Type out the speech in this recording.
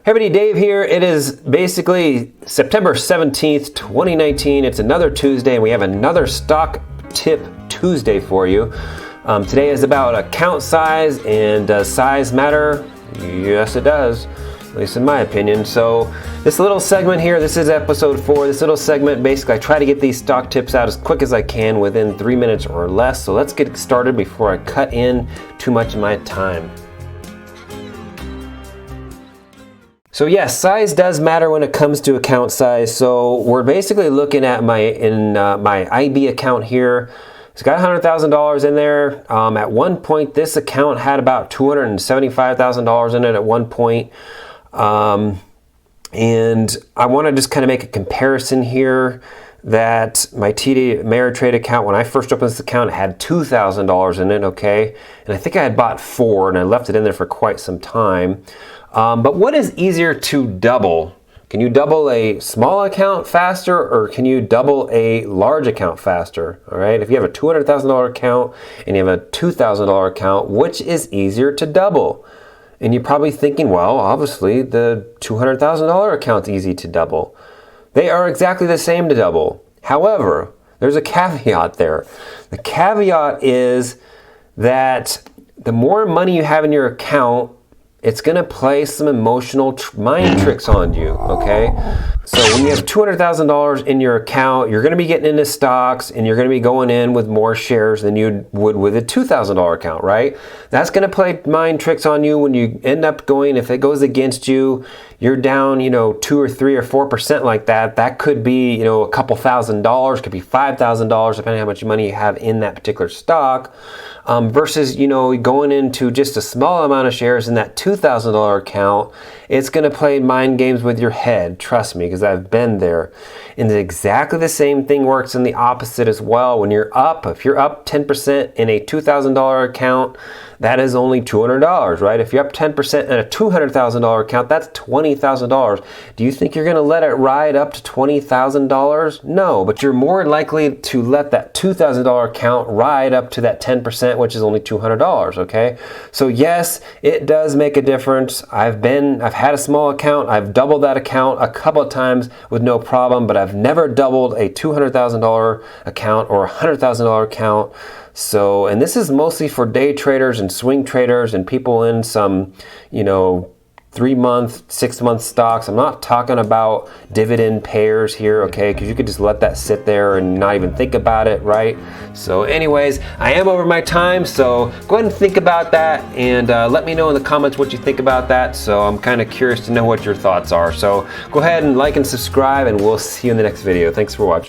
Hey everybody, Dave here. It is basically September 17th, 2019. It's another Tuesday and we have another Stock Tip Tuesday for you. Today is about account size, and does size matter? Yes, it does, at least in my opinion. So this little segment here, this is episode 4. This little segment, basically I try to get these stock tips out as quick as I can within 3 minutes or less. So let's get started before I cut in too much of my time. So yes, size does matter when it comes to account size. So we're basically looking at my IB account here. It's got $100,000 in there. At one point, this account had about $275,000 in it at one point. And I want to just kind of make a comparison here that my TD Ameritrade account, when I first opened this account, it had $2,000 in it, okay? And I think I had bought 4 and I left it in there for quite some time. But what is easier to double? Can you double a small account faster, or can you double a large account faster? All right, if you have a $200,000 account and you have a $2,000 account, which is easier to double? And you're probably thinking, well, obviously the $200,000 account's easy to double. They are exactly the same to double. However, there's a caveat there. The caveat is that the more money you have in your account, it's going to play some emotional mind tricks on you, okay? So when you have $200,000 in your account, you're going to be getting into stocks and you're going to be going in with more shares than you would with a $2,000 account, right? That's going to play mind tricks on you when you end up going, if it goes against you, you're down, 2 or 3 or 4% like that. That could be, a couple $1,000, could be $5,000, depending on how much money you have in that particular stock. Versus, going into just a small amount of shares in that $2,000 account, it's going to play mind games with your head. Trust me, because I've been there. And exactly the same thing works in the opposite as well. When you're up, if you're up 10% in a $2,000 account, that is only $200, right? If you're up 10% in a $200,000 account, that's $20,000. Do you think you're going to let it ride up to $20,000? No, but you're more likely to let that $2,000 account ride up to that 10%, which is only $200, okay? So yes, it does make a difference. I've had a small account. I've doubled that account a couple of times with no problem, but I've never doubled a $200,000 account or a $100,000 account. So, and this is mostly for day traders and swing traders and people in some, 3-month, 6-month stocks. I'm not talking about dividend payers here, okay? Because you could just let that sit there and not even think about it, right? So anyways, I am over my time, so go ahead and think about that and let me know in the comments what you think about that. So I'm kind of curious to know what your thoughts are. So go ahead and like and subscribe, and we'll see you in the next video. Thanks for watching.